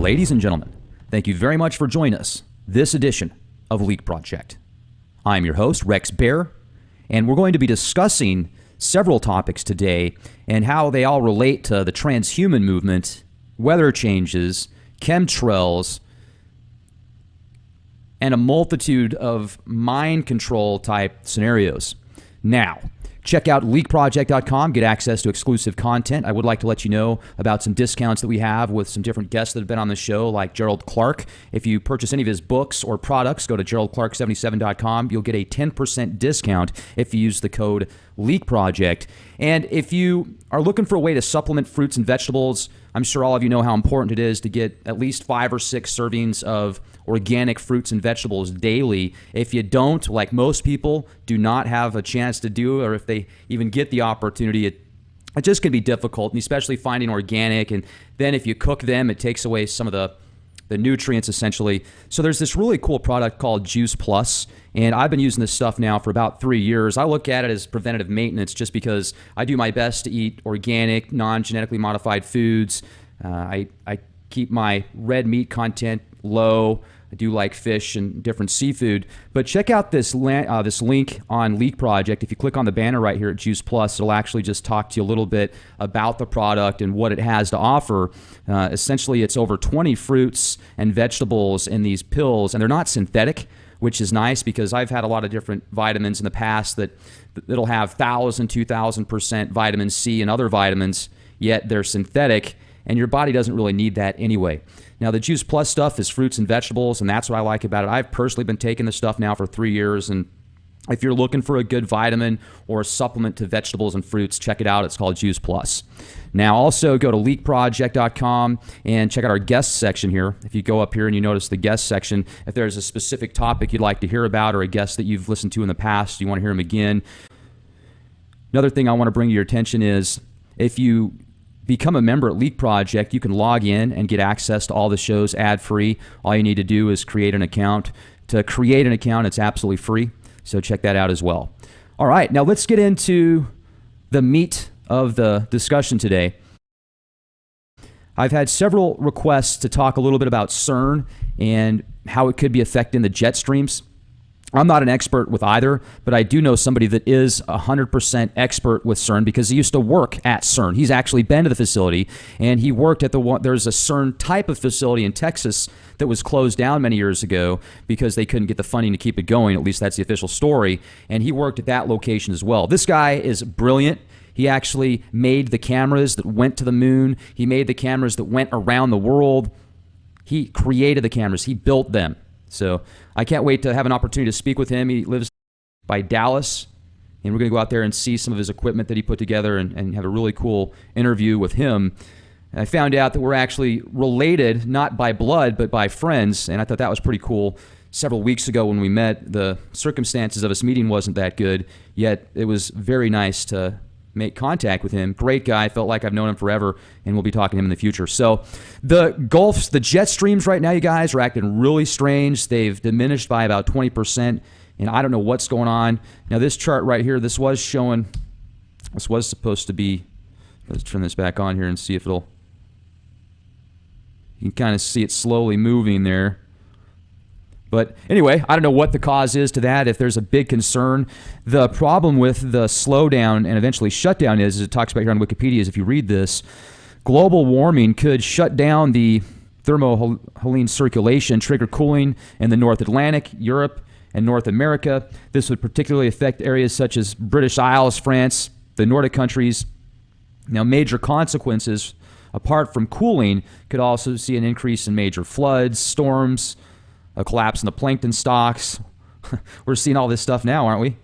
Ladies and gentlemen, thank you very much for joining us this edition of Leak Project. I'm your host, Rex Bear, and we're going to be discussing several topics today and how they all relate to the transhuman movement, weather changes, chemtrails, and a multitude of mind control type scenarios. Now, check out leakproject.com, get access to exclusive content. I would like to let you know about some discounts that we have with some different guests that have been on the show, like Gerald Clark. If you purchase any of his books or products, go to geraldclark77.com. You'll get a 10% discount if you use the code LEAKPROJECT. And if you are looking for a way to supplement fruits and vegetables, I'm sure all of you know how important it is to get at least 5 or 6 servings of organic fruits and vegetables daily. If you don't, like most people do not have a chance to do, or if they even get the opportunity, it just can be difficult, and especially finding organic. And then if you cook them, it takes away some of the nutrients essentially. So there's this really cool product called Juice Plus, and I've been using this stuff now for about 3 years. I look at it as preventative maintenance just because I do my best to eat organic, non-genetically modified foods. I keep my red meat content low. I do like fish and different seafood. But check out this link on Leak Project. If you click on the banner right here at Juice Plus, it'll actually just talk to you a little bit about the product and what it has to offer. Essentially, it's over 20 fruits and vegetables in these pills, and they're not synthetic, which is nice because I've had a lot of different vitamins in the past that'll have 1,000, 2,000% vitamin C and other vitamins, yet they're synthetic, and your body doesn't really need that anyway. Now, the Juice Plus stuff is fruits and vegetables, and that's what I like about it. I've personally been taking this stuff now for 3 years, and if you're looking for a good vitamin or a supplement to vegetables and fruits, check it out. It's called Juice Plus. Now, also go to leakproject.com and check out our guest section here. If you go up here and you notice the guest section, if there's a specific topic you'd like to hear about or a guest that you've listened to in the past, you want to hear them again. Another thing I want to bring to your attention is if you become a member at Leak Project, you can log in and get access to all the shows ad-free. All you need to do is create an account. To create an account, it's absolutely free, so check that out as well. All right, now let's get into the meat of the discussion today. I've had several requests to talk a little bit about CERN and how it could be affecting the jet streams. I'm not an expert with either, but I do know somebody that is 100% expert with CERN because he used to work at CERN. He's actually been to the facility, and he worked at there's a CERN type of facility in Texas that was closed down many years ago because they couldn't get the funding to keep it going. At least that's the official story. And he worked at that location as well. This guy is brilliant. He actually made the cameras that went to the moon. He made the cameras that went around the world. He created the cameras. He built them. So I can't wait to have an opportunity to speak with him. He lives by Dallas, and we're going to go out there and see some of his equipment that he put together and have a really cool interview with him. And I found out that we're actually related, not by blood, but by friends, and I thought that was pretty cool. Several weeks ago when we met, the circumstances of us meeting wasn't that good, yet it was very nice to make contact with him. Great guy. Felt like I've known him forever, and we'll be talking to him in the future. So the jet streams right now, you guys, are acting really strange. They've diminished by about 20%, and I don't know what's going on. Now, this chart right here, this was supposed to be, let's turn this back on here and see if you can kind of see it slowly moving there. But anyway, I don't know what the cause is to that, if there's a big concern. The problem with the slowdown and eventually shutdown is, as it talks about here on Wikipedia, is if you read this, global warming could shut down the thermohaline circulation, trigger cooling in the North Atlantic, Europe, and North America. This would particularly affect areas such as British Isles, France, the Nordic countries. Now, major consequences, apart from cooling, could also see an increase in major floods, storms, a collapse in the plankton stocks. We're seeing all this stuff now, aren't we?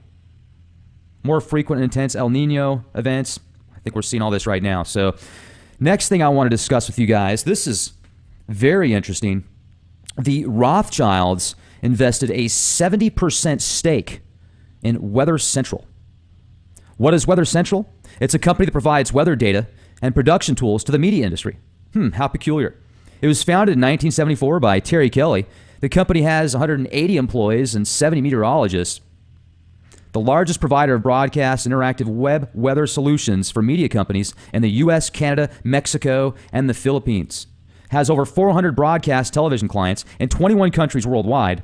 More frequent and intense El Nino events. I think we're seeing all this right now. So next thing I want to discuss with you guys, this is very interesting. The Rothschilds invested a 70% stake in Weather Central. What is Weather Central? It's a company that provides weather data and production tools to the media industry. How peculiar. It was founded in 1974 by Terry Kelly. The company has 180 employees and 70 meteorologists. The largest provider of broadcast interactive web weather solutions for media companies in the U.S., Canada, Mexico, and the Philippines. has over 400 broadcast television clients in 21 countries worldwide.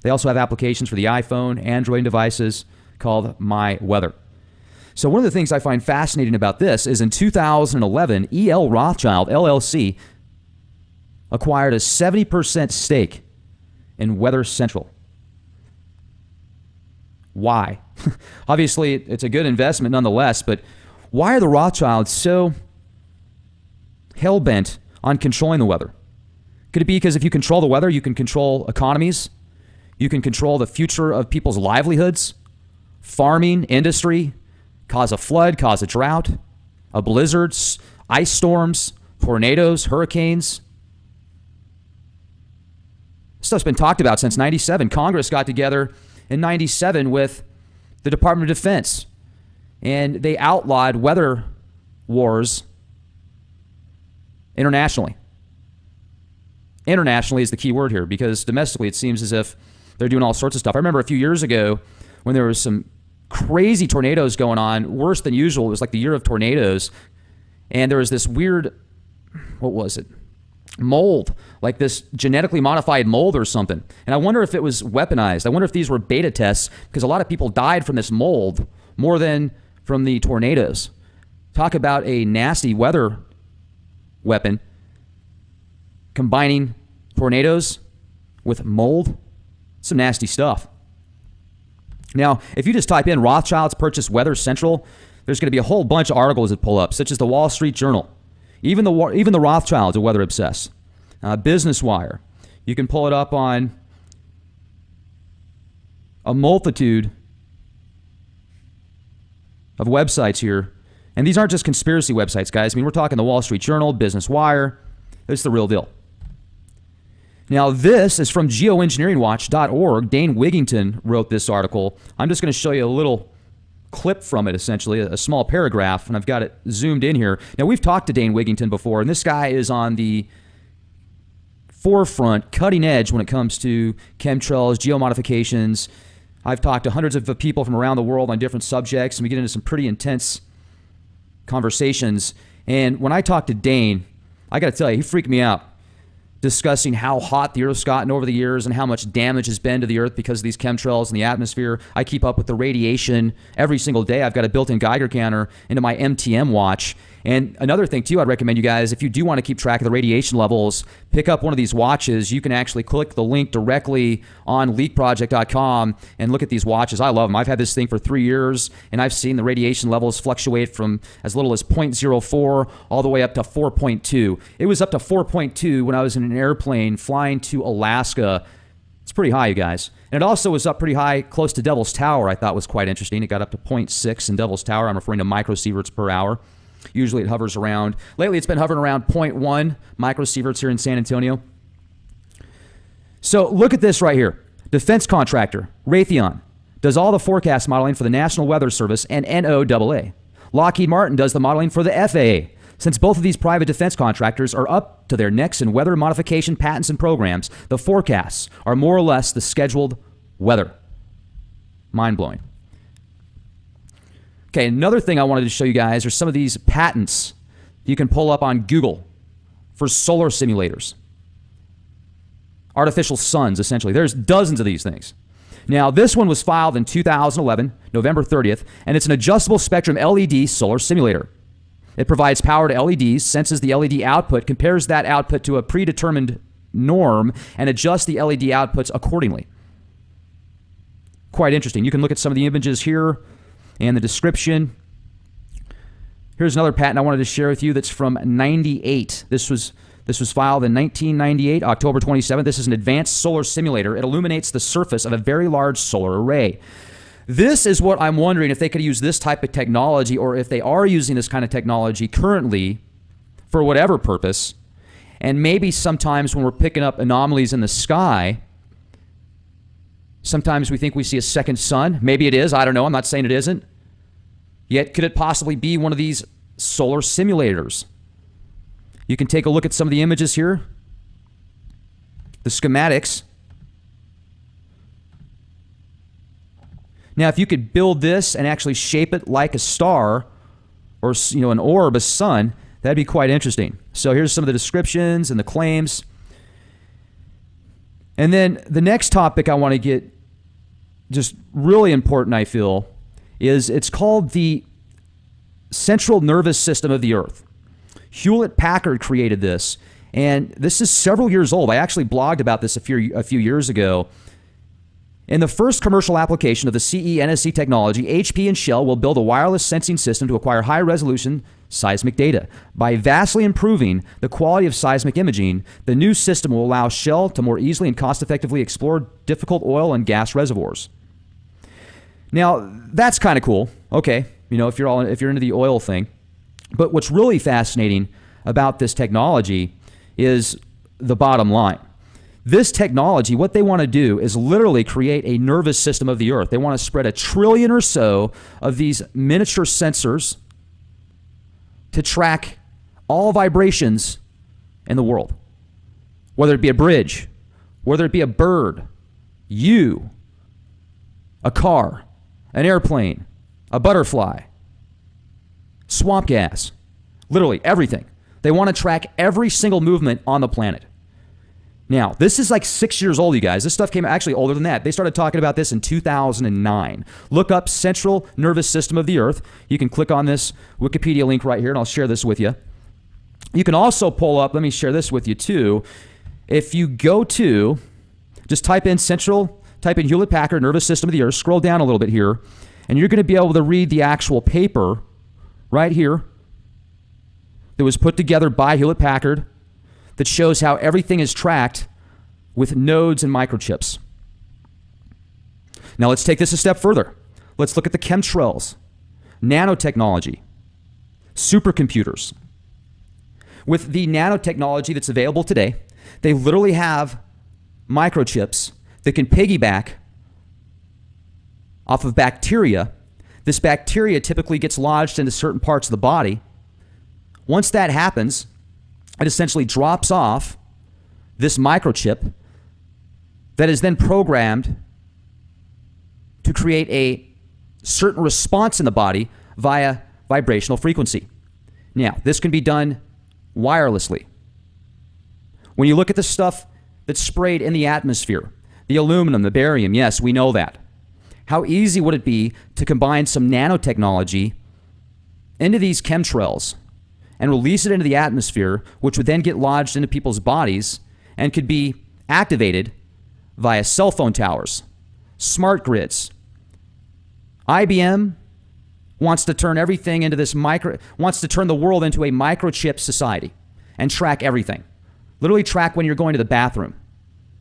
They also have applications for the iPhone, Android devices called My Weather. So one of the things I find fascinating about this is in 2011, E.L. Rothschild, LLC, acquired a 70% stake in Weather Central. Why? Obviously, it's a good investment nonetheless, but why are the Rothschilds so hell-bent on controlling the weather? Could it be because if you control the weather, you can control economies, you can control the future of people's livelihoods, farming, industry, cause a flood, cause a drought, a blizzard, ice storms, tornadoes, hurricanes? Stuff's been talked about since 97. Congress got together in 97 with the Department of Defense, and they outlawed weather wars internationally. Internationally is the key word here, because domestically it seems as if they're doing all sorts of stuff. I remember a few years ago when there was some crazy tornadoes going on, worse than usual. It was like the year of tornadoes, and there was this weird, what was it? Mold, like this genetically modified mold or something. And I wonder if it was weaponized. I wonder if these were beta tests, because a lot of people died from this mold more than from the tornadoes. Talk about a nasty weather weapon, combining tornadoes with mold. Some nasty stuff. Now, if you just type in Rothschilds purchase Weather Central, there's going to be a whole bunch of articles that pull up, such as the Wall Street Journal. Even the Rothschilds are weather obsessed. Business Wire. You can pull it up on a multitude of websites here. And these aren't just conspiracy websites, guys. I mean, we're talking the Wall Street Journal, Business Wire. It's the real deal. Now, this is from geoengineeringwatch.org. Dane Wigington wrote this article. I'm just going to show you a little clip from it, essentially, a small paragraph, and I've got it zoomed in here. Now, we've talked to Dane Wigington before, and this guy is on the forefront, cutting edge when it comes to chemtrails, geomodifications. I've talked to hundreds of people from around the world on different subjects, and we get into some pretty intense conversations. And when I talked to Dane, I got to tell you, he freaked me out, discussing how hot the Earth's gotten over the years and how much damage has been to the Earth because of these chemtrails in the atmosphere. I keep up with the radiation every single day. I've got a built-in Geiger counter into my MTM watch. And another thing, too, I'd recommend you guys, if you do want to keep track of the radiation levels, pick up one of these watches. You can actually click the link directly on leakproject.com and look at these watches. I love them. I've had this thing for 3 years, and I've seen the radiation levels fluctuate from as little as 0.04 all the way up to 4.2. It was up to 4.2 when I was in an airplane flying to Alaska. It's pretty high, you guys. And it also was up pretty high close to Devil's Tower. I thought was quite interesting. It got up to 0.6 in Devil's Tower. I'm referring to microsieverts per hour. Usually it hovers around. Lately it's been hovering around 0.1 microsieverts here in San Antonio. So look at this right here. Defense contractor, Raytheon, does all the forecast modeling for the National Weather Service and NOAA. Lockheed Martin does the modeling for the FAA. Since both of these private defense contractors are up to their necks in weather modification patents and programs, the forecasts are more or less the scheduled weather. Mind-blowing. Okay, another thing I wanted to show you guys are some of these patents you can pull up on Google for solar simulators. Artificial suns, essentially. There's dozens of these things. Now, this one was filed in 2011, November 30th, and it's an adjustable spectrum LED solar simulator. It provides power to LEDs, senses the LED output, compares that output to a predetermined norm, and adjusts the LED outputs accordingly. Quite interesting. You can look at some of the images here and the description. Here's another patent I wanted to share with you that's from 98. This was filed in 1998, October 27th. This is an advanced solar simulator. It illuminates the surface of a very large solar array. This is what I'm wondering if they could use this type of technology, or if they are using this kind of technology currently for whatever purpose. And maybe sometimes when we're picking up anomalies in the sky, sometimes we think we see a second sun. Maybe it is. I don't know. I'm not saying it isn't. Yet, could it possibly be one of these solar simulators? You can take a look at some of the images here. The schematics. Now, if you could build this and actually shape it like a star or, an orb, a sun, That'd be quite interesting. So here's some of the descriptions and the claims. And then the next topic I want to get just really important, I feel, is it's called the central nervous system of the Earth. Hewlett Packard created this, and this is several years old. I actually blogged about this a few years ago. In the first commercial application of the CE NSC technology, HP and Shell will build a wireless sensing system to acquire high-resolution seismic data. By vastly improving the quality of seismic imaging, the new system will allow Shell to more easily and cost-effectively explore difficult oil and gas reservoirs. Now, that's kind of cool. Okay, if you're into the oil thing. But what's really fascinating about this technology is the bottom line. This technology, what they want to do is literally create a nervous system of the Earth. They want to spread 1 trillion or so of these miniature sensors to track all vibrations in the world. Whether it be a bridge, whether it be a bird, you, a car, an airplane, a butterfly, swamp gas, literally everything. They want to track every single movement on the planet. Now, this is like 6 years old, you guys. This stuff came actually older than that. They started talking about this in 2009. Look up central nervous system of the Earth. You can click on this Wikipedia link right here, and I'll share this with you. You can also pull up, let me share this with you too. If you go to, just type in Hewlett Packard nervous system of the Earth, scroll down a little bit here, and you're going to be able to read the actual paper right here that was put together by Hewlett Packard that shows how everything is tracked with nodes and microchips. Now let's take this a step further. Let's look at the chemtrails, nanotechnology, supercomputers. With the nanotechnology that's available today, they literally have microchips that can piggyback off of bacteria. This bacteria typically gets lodged into certain parts of the body. Once that happens, it essentially drops off this microchip that is then programmed to create a certain response in the body via vibrational frequency. Now, this can be done wirelessly. When you look at the stuff that's sprayed in the atmosphere, the aluminum, the barium, yes, we know that. How easy would it be to combine some nanotechnology into these chemtrails and release it into the atmosphere, which would then get lodged into people's bodies and could be activated via cell phone towers, smart grids. IBM wants to turn everything into wants to turn the world into a microchip society and track everything. Literally track when you're going to the bathroom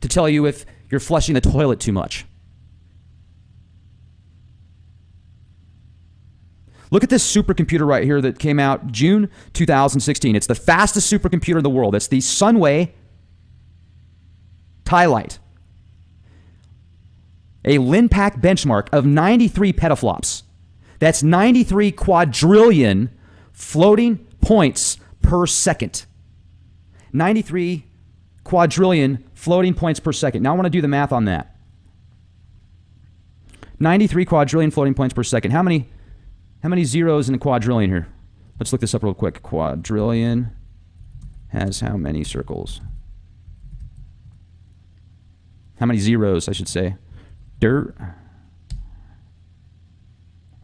to tell you if you're flushing the toilet too much. Look at this supercomputer right here that came out June 2016. It's the fastest supercomputer in the world. It's the Sunway Tilight. A LinPack benchmark of 93 petaflops. That's 93 quadrillion floating points per second. 93 quadrillion floating points per second. Now I want to do the math on that. 93 quadrillion floating points per second. How many zeros in a quadrillion here? Let's look this up real quick. Quadrillion has how many circles? How many zeros, I should say? Dirt.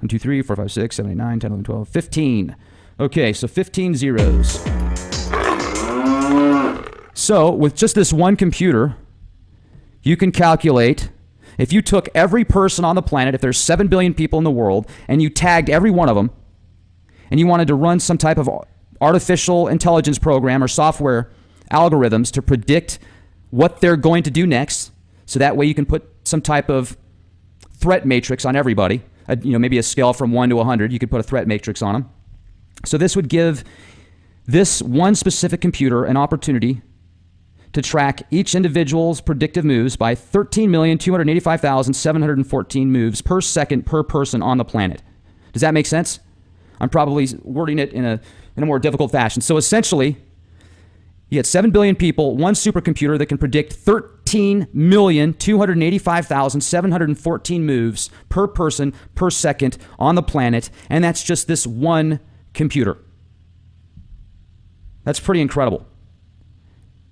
1, 2, 3, 4, 5, 6, 7, 8, 9, 10, 11, 12, 15. Okay, so 15 zeros. So with just this one computer, you can calculate, if you took every person on the planet, if there's 7 billion people in the world, and you tagged every one of them, and you wanted to run some type of artificial intelligence program or software algorithms to predict what they're going to do next, so that way you can put some type of threat matrix on everybody, maybe a scale from 1 to 100, you could put a threat matrix on them. So this would give this one specific computer an opportunity to track each individual's predictive moves by 13,285,714 moves per second per person on the planet. Does that make sense? I'm probably wording it in a more difficult fashion. So essentially, you get 7 billion people, one supercomputer that can predict 13,285,714 moves per person per second on the planet, and that's just this one computer. That's pretty incredible.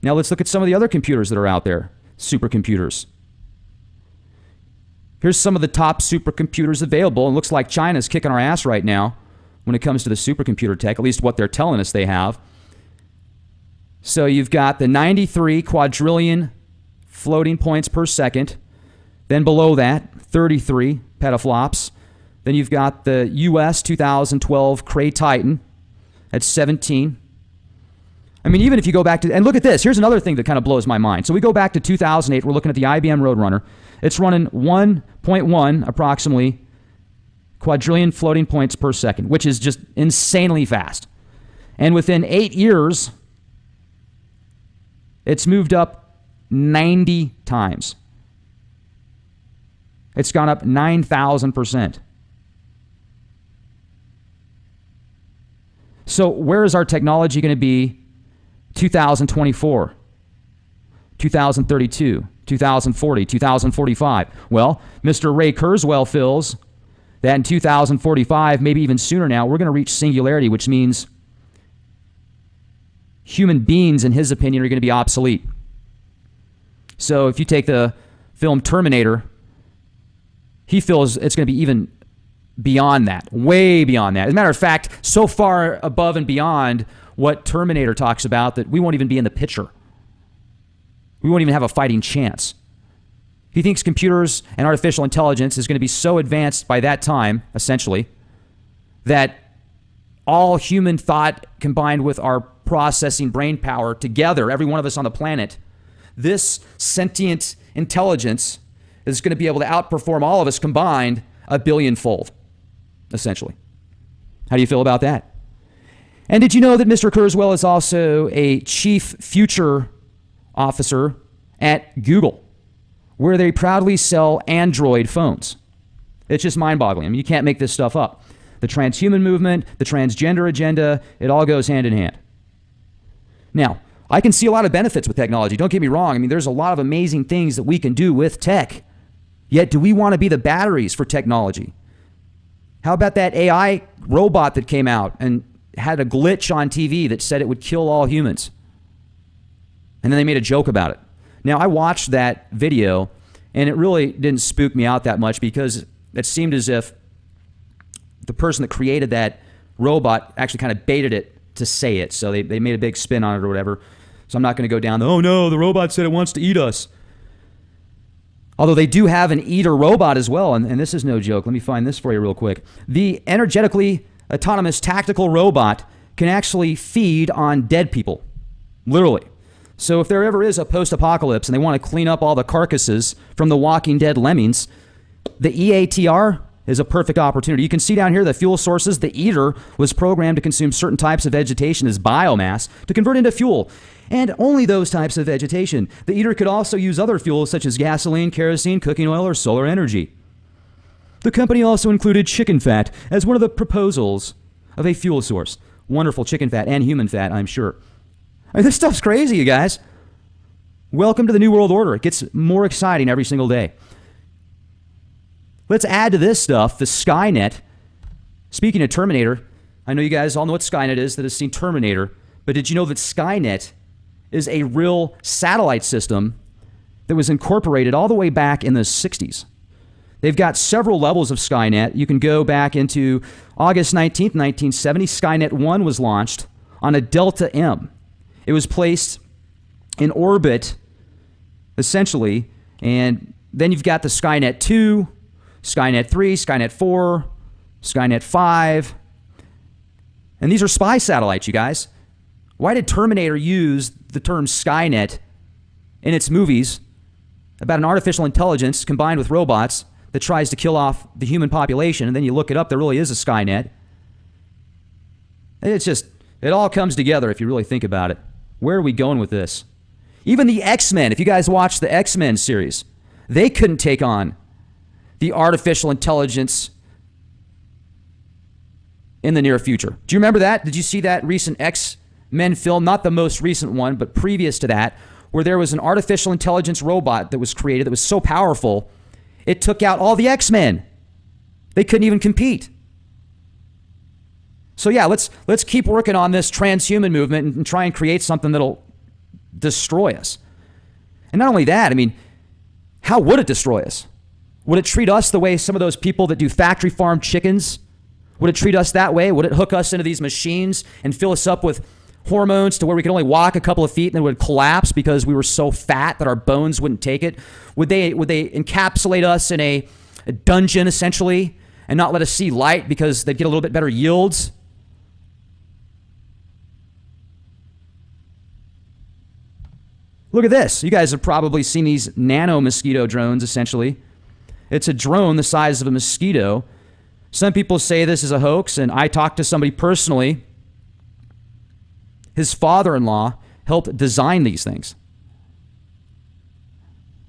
Now let's look at some of the other computers that are out there, supercomputers. Here's some of the top supercomputers available. It looks like China's kicking our ass right now when it comes to the supercomputer tech, at least what they're telling us they have. So you've got the 93 quadrillion floating points per second. Then below that, 33 petaflops. Then you've got the US 2012 Cray Titan at 17. I mean, even if you go back to, and look at this, here's another thing that kind of blows my mind. So we go back to 2008, we're looking at the IBM Roadrunner. It's running 1.1 approximately quadrillion floating points per second, which is just insanely fast. And within 8 years, it's moved up 90 times. It's gone up 9,000%. So where is our technology going to be 2024, 2032, 2040, 2045? Well, Mr. Ray Kurzweil feels that in 2045, maybe even sooner now, we're going to reach singularity, which means human beings, in his opinion, are going to be obsolete. So if you take the film Terminator, he feels it's going to be even beyond that, way beyond that. As a matter of fact, so far above and beyond what Terminator talks about that we won't even be in the picture. We won't even have a fighting chance. He thinks computers and artificial intelligence is going to be so advanced by that time, essentially, that all human thought combined with our processing brain power together, every one of us on the planet, this sentient intelligence is going to be able to outperform all of us combined 1 billion-fold, essentially. How do you feel about that? And did you know that Mr. Kurzweil is also a chief future officer at Google, where they proudly sell Android phones? It's just mind-boggling. I mean, you can't make this stuff up. The transhuman movement, the transgender agenda, it all goes hand in hand. Now, I can see a lot of benefits with technology. Don't get me wrong. I mean, there's a lot of amazing things that we can do with tech. Yet, do we want to be the batteries for technology? How about that AI robot that came out and had a glitch on TV that said it would kill all humans? And then they made a joke about it. Now, I watched that video, and it really didn't spook me out that much because it seemed as if the person that created that robot actually kind of baited it to say it. So they made a big spin on it or whatever. So I'm not going to go down the, oh no, the robot said it wants to eat us. Although they do have an eater robot as well, and this is no joke. Let me find this for you real quick. The energetically autonomous tactical robot can actually feed on dead people, literally. So if there ever is a post-apocalypse and they want to clean up all the carcasses from the Walking Dead lemmings, the EATR is a perfect opportunity. You can see down here the fuel sources. The eater was programmed to consume certain types of vegetation as biomass to convert into fuel, and only those types of vegetation. The eater could also use other fuels such as gasoline, kerosene, cooking oil, or solar energy. The company also included chicken fat as one of the proposals of a fuel source. Wonderful chicken fat and human fat, I'm sure. I mean, this stuff's crazy, you guys. Welcome to the New World Order. It gets more exciting every single day. Let's add to this stuff the Skynet. Speaking of Terminator, I know you guys all know what Skynet is that has seen Terminator, but did you know that Skynet is a real satellite system that was incorporated all the way back in the 60s? They've got several levels of Skynet. You can go back into August 19th, 1970. Skynet 1 was launched on a Delta M. It was placed in orbit, essentially, and then you've got the Skynet 2, Skynet 3, Skynet 4, Skynet 5. And these are spy satellites, you guys. Why did Terminator use the term Skynet in its movies about an artificial intelligence combined with robots that tries to kill off the human population? And then you look it up, there really is a Skynet. It's just, it all comes together if you really think about it. Where are we going with this? Even the X-Men, if you guys watch the X-Men series, they couldn't take on the artificial intelligence in the near future. Do you remember that? Did you see that recent X-Men film? Not the most recent one, but previous to that, where there was an artificial intelligence robot that was created that was so powerful, it took out all the X-Men. They couldn't even compete. So yeah, let's keep working on this transhuman movement and try and create something that'll destroy us. And not only that, I mean, how would it destroy us? Would it treat us the way some of those people that do factory farm chickens? Would it treat us that way? Would it hook us into these machines and fill us up with hormones to where we could only walk a couple of feet and then would collapse because we were so fat that our bones wouldn't take it? Would they encapsulate us in a dungeon essentially and not let us see light because they'd get a little bit better yields? Look at this. You guys have probably seen these nano mosquito drones essentially. It's a drone the size of a mosquito. Some people say this is a hoax, and I talked to somebody personally. His father-in-law helped design these things.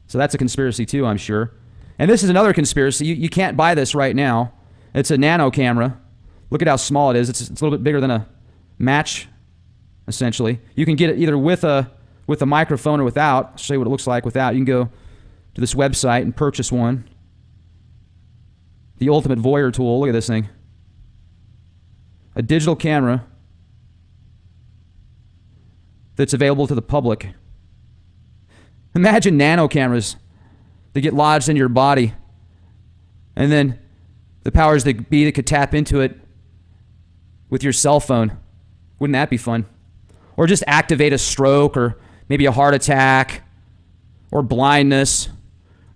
So that's a conspiracy too, I'm sure. And this is another conspiracy. You can't buy this right now. It's a nano camera. Look at how small it is. It's a little bit bigger than a match, essentially. You can get it either with a microphone or without. I'll show you what it looks like without. You can go to this website and purchase one. The ultimate voyeur tool. Look at this thing. A digital camera that's available to the public. Imagine nano cameras that get lodged in your body, and then the powers that be that could tap into it with your cell phone. Wouldn't that be fun? Or just activate a stroke, or maybe a heart attack, or blindness,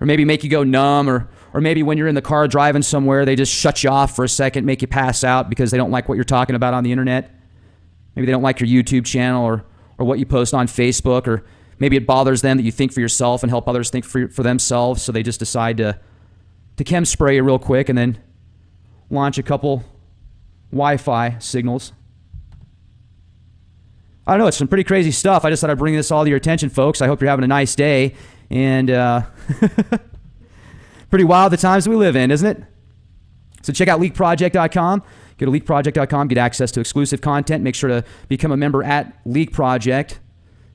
or maybe make you go numb, or maybe when you're in the car driving somewhere, they just shut you off for a second, make you pass out because they don't like what you're talking about on the internet. Maybe they don't like your YouTube channel or what you post on Facebook, or maybe it bothers them that you think for yourself and help others think for themselves, so they just decide to chem spray you real quick and then launch a couple Wi-Fi signals. I don't know, it's some pretty crazy stuff. I just thought I'd bring this all to your attention, folks. I hope you're having a nice day. And pretty wild the times we live in, isn't it? So check out leakproject.com. Go to leakproject.com, get access to exclusive content. Make sure to become a member at Leak Project.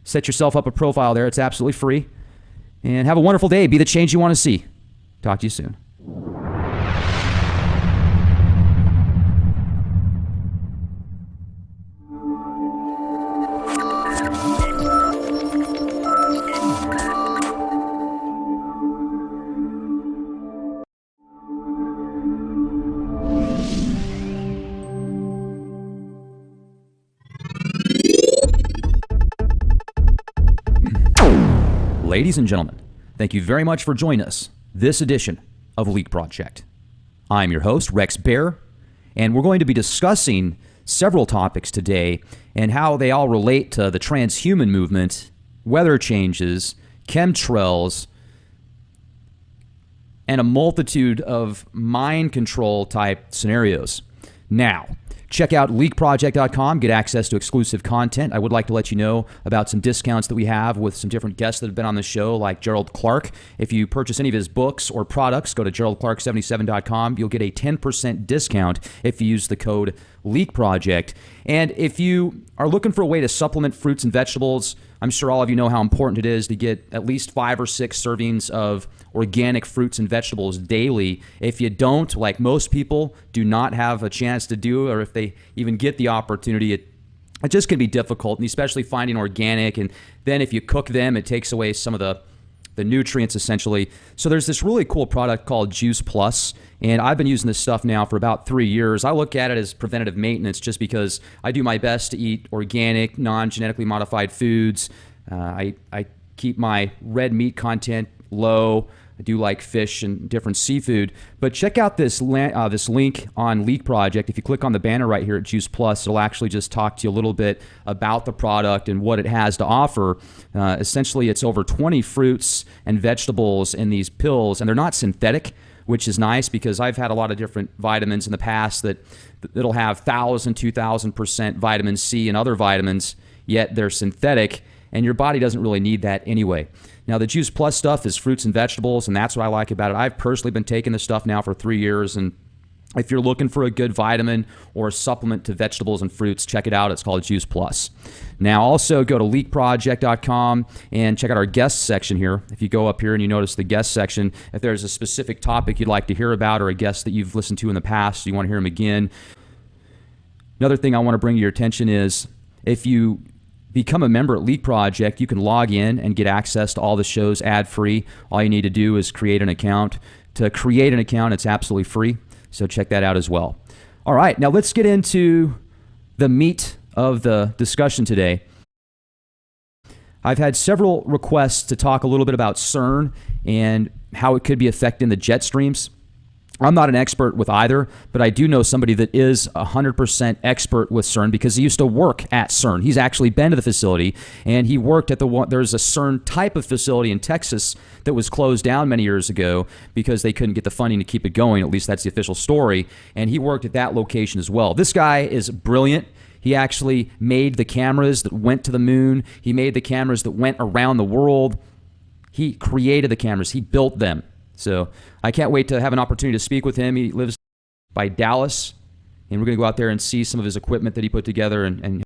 Set yourself up a profile there. It's absolutely free. And have a wonderful day. Be the change you want to see. Talk to you soon. Ladies and gentlemen, thank you very much for joining us this edition of Leak Project. I'm your host, Rex Bear, and we're going to be discussing several topics today and how they all relate to the transhuman movement, weather changes, chemtrails, and a multitude of mind control type scenarios. Now, check out leakproject.com, get access to exclusive content. I would like to let you know about some discounts that we have with some different guests that have been on the show, like Gerald Clark. If you purchase any of his books or products, go to geraldclark77.com. You'll get a 10% discount if you use the code LEAKPROJECT. And if you are looking for a way to supplement fruits and vegetables, I'm sure all of you know how important it is to get at least 5 or 6 servings of organic fruits and vegetables daily. If you don't, like most people do not have a chance to do, or if they even get the opportunity, it just can be difficult, and especially finding organic. And then if you cook them, it takes away some of the nutrients essentially. So there's this really cool product called Juice Plus, and I've been using this stuff now for about 3 years. I look at it as preventative maintenance just because I do my best to eat organic, non-genetically modified foods. I keep my red meat content low. I do like fish and different seafood. But check out this link on Leak Project. If you click on the banner right here at Juice Plus, it'll actually just talk to you a little bit about the product and what it has to offer. Essentially, it's over 20 fruits and vegetables in these pills, and they're not synthetic, which is nice because I've had a lot of different vitamins in the past that'll have 1,000, 2,000% vitamin C and other vitamins, yet they're synthetic, and your body doesn't really need that anyway. Now, the Juice Plus stuff is fruits and vegetables, and that's what I like about it. I've personally been taking this stuff now for 3 years, and if you're looking for a good vitamin or a supplement to vegetables and fruits, check it out. It's called Juice Plus. Now, also go to leakproject.com and check out our guest section here. If you go up here and you notice the guest section, if there's a specific topic you'd like to hear about or a guest that you've listened to in the past, you want to hear them again, Another thing I want to bring to your attention is if you become a member at Leak Project, you can log in and get access to all the shows ad-free. All you need to do is create an account. To create an account, it's absolutely free, so check that out as well. All right, now let's get into the meat of the discussion today. I've had several requests to talk a little bit about CERN and how it could be affecting the jet streams. I'm not an expert with either, but I do know somebody that is 100% expert with CERN because he used to work at CERN. He's actually been to the facility, and he worked at there's a CERN type of facility in Texas that was closed down many years ago because they couldn't get the funding to keep it going. At least that's the official story. And he worked at that location as well. This guy is brilliant. He actually made the cameras that went to the moon. He made the cameras that went around the world. He created the cameras. He built them. So I can't wait to have an opportunity to speak with him. He lives by Dallas, and we're going to go out there and see some of his equipment that he put together and